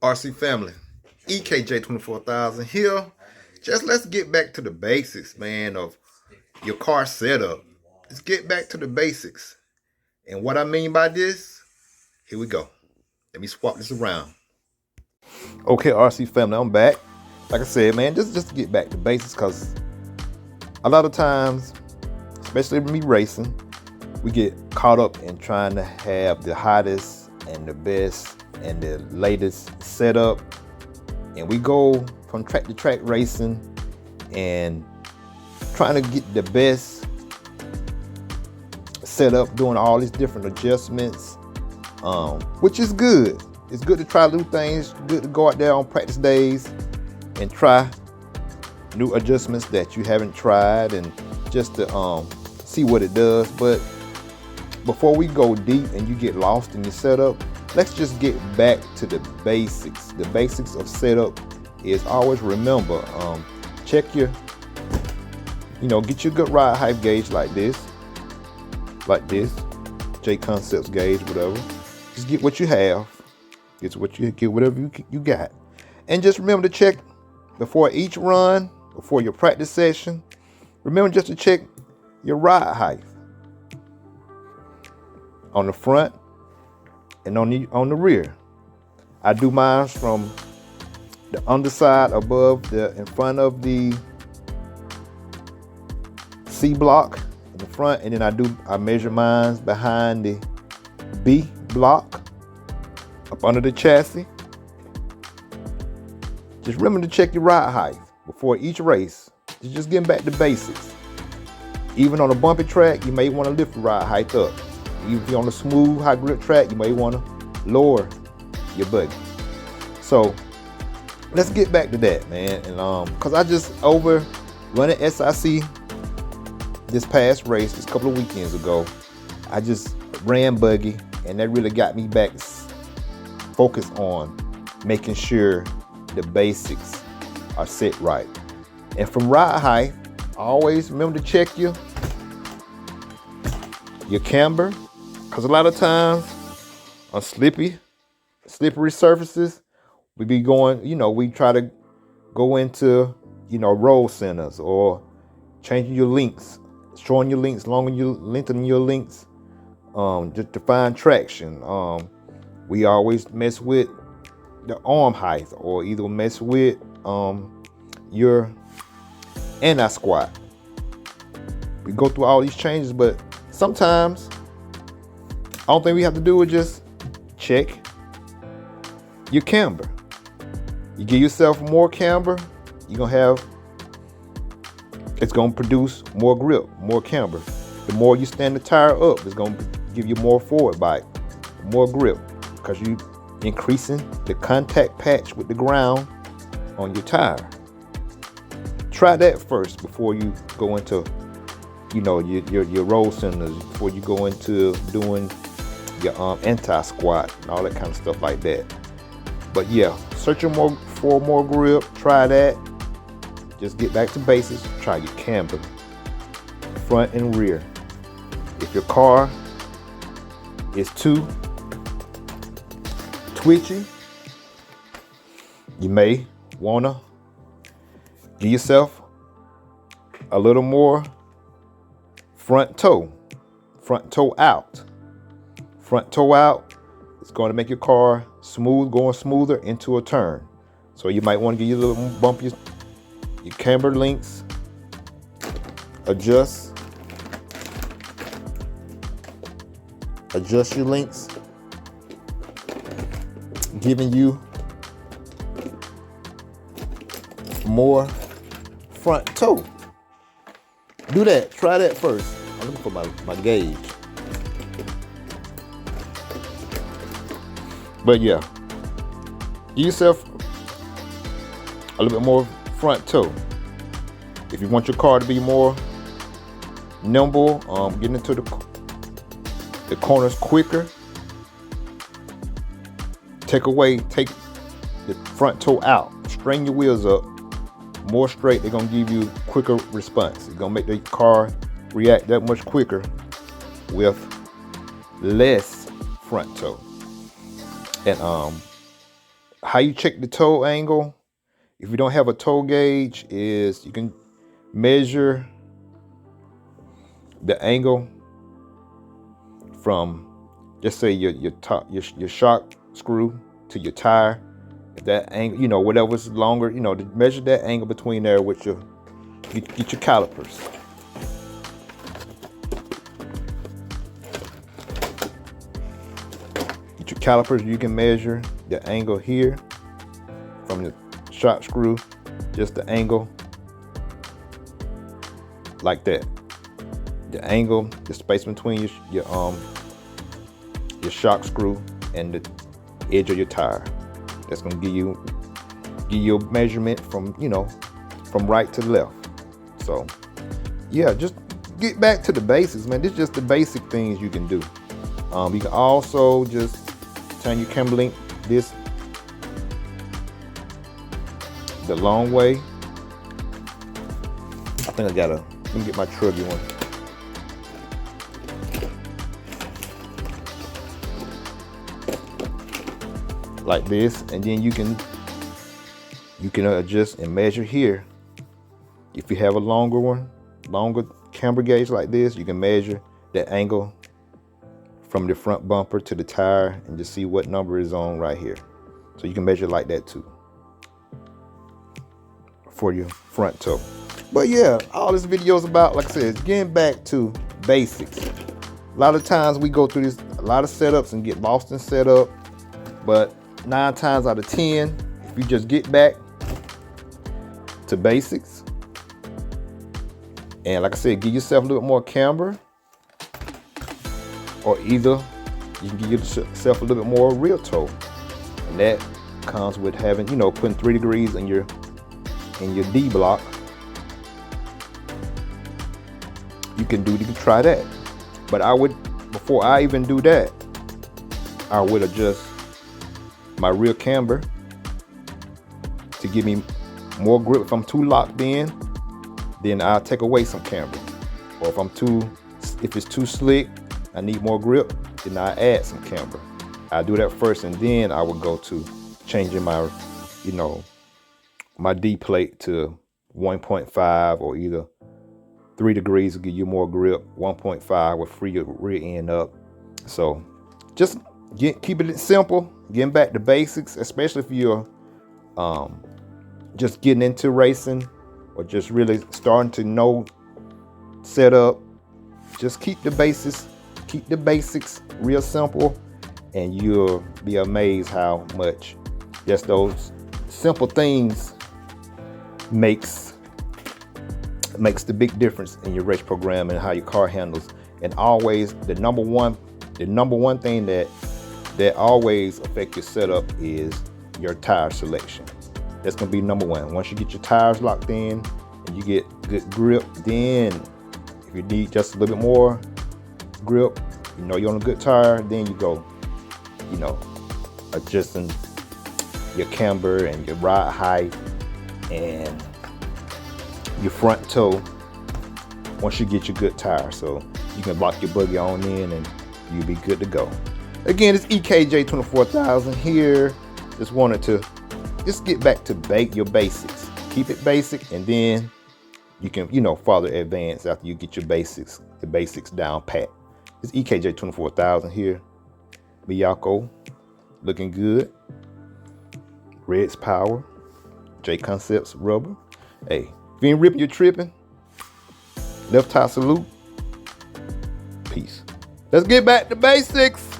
RC family, EKJ 24,000 here. Just let's get back to the basics, man, of your car setup. Let's get back to the basics. And what I mean by this, here we go. Let me swap this around. Okay, RC family, I'm back. Like I said, man, just to get back to basics, because a lot of times, especially with me racing, we get caught up in trying to have the hottest and the best and the latest setup, and we go from track to track racing and trying to get the best setup, doing all these different adjustments, which is good. It's good to try new things, good to go out there on practice days and try new adjustments that you haven't tried, and just to see what it does. But before we go deep and you get lost in your setup, let's just get back to the basics. The basics of setup is always remember, check your, get your good ride height gauge like this, J Concepts gauge, whatever. Just get what you have. Get whatever you got. And just remember to check before each run, before your practice session. Remember just to check your ride height on the front and on the rear. I do mine from the underside above in front of the C block in the front, and then I measure mine behind the B block up under the chassis. Just remember to check your ride height before each race. Just getting back to basics. Even on a bumpy track, you may want to lift your ride height up. Even if you're on a smooth, high grip track, you may want to lower your buggy. So let's get back to that, man. And cause I just over running SIC this past race, just a couple of weekends ago, I just ran buggy, and that really got me back focused on making sure the basics are set right. And from ride height, always remember to check your camber, because a lot of times on slippery surfaces, we be going, we try to go into, roll centers or changing your links, shortening your links, lengthening your links, just to find traction. We always mess with the arm height, or either mess with your anti-squat. We go through all these changes, but sometimes all thing we have to do is just check your camber. You give yourself more camber, it's gonna produce more grip, more camber. The more you stand the tire up, it's gonna give you more forward bite, more grip, because you increasing the contact patch with the ground on your tire. Try that first before you go into, your roll centers, before you go into doing your anti-squat and all that kind of stuff like that. But yeah, searching for more grip, try that. Just get back to basics. Try your camber, front and rear. If your car is too twitchy, you may wanna give yourself a little more front toe out. Front toe out is going to make your car going smoother into a turn. So you might want to give you a little bump your camber links, adjust your links, giving you more front toe. Do that. Try that first. I'm looking for my gauge. But yeah, give yourself a little bit more front toe. If you want your car to be more nimble, getting into the corners quicker, take the front toe out. Straighten your wheels up more straight. They're gonna give you quicker response. It's gonna make the car react that much quicker with less front toe. And How you check the toe angle, if you don't have a toe gauge, is you can measure the angle from, just say your top, your shock screw to your tire. If that angle, whatever's longer, to measure that angle between there with get your calipers. Get your calipers. You can measure the angle here from the shock screw, just the angle like that. The angle, the space between your shock screw and the edge of your tire. That's gonna give you a measurement from from right to left. So yeah, just get back to the basics, man. This is just the basic things you can do. You can also just turn your Camber link this the long way. I think let me get my truggy one. Like this, and then you can adjust and measure here. If you have a longer camber gauge like this, you can measure the angle from the front bumper to the tire and just see what number is on right here. So you can measure like that too for your front toe. But yeah, all this video is about, like I said, is getting back to basics. A lot of times we go through a lot of setups and get lost in setup, but 9 times out of 10, if you just get back to basics, and like I said, give yourself a little bit more camber, or either you can give yourself a little bit more real toe, and that comes with having, putting 3 degrees in your D block. You can try that, but before I even do that, I would adjust my rear camber to give me more grip. If I'm too locked in, then I'll take away some camber. Or if it's too slick, I need more grip, then I add some camber. I do that first, and then I would go to changing my, my D plate to 1.5, or either 3 degrees will give you more grip. 1.5 will free your rear end up. So just keeping it simple, getting back to basics, especially if you're just getting into racing or just really starting to know setup. Just keep the basics real simple, and you'll be amazed how much just those simple things makes the big difference in your race program and how your car handles. And always the number one thing that always affect your setup is your tire selection. That's gonna be number one. Once you get your tires locked in and you get good grip, then if you need just a little bit more grip, you're on a good tire, then you go, adjusting your camber and your ride height and your front toe once you get your good tire. So you can lock your buggy on in and you'll be good to go. Again, it's EKJ 24000 here. Just wanted to get back to your basics. Keep it basic, and then you can, further advance after you get the basics down pat. It's EKJ 24000 here. Miyako, looking good. Red's Power, J Concepts rubber. Hey, if you ain't ripping, you're tripping. Left tie salute. Peace. Let's get back to basics.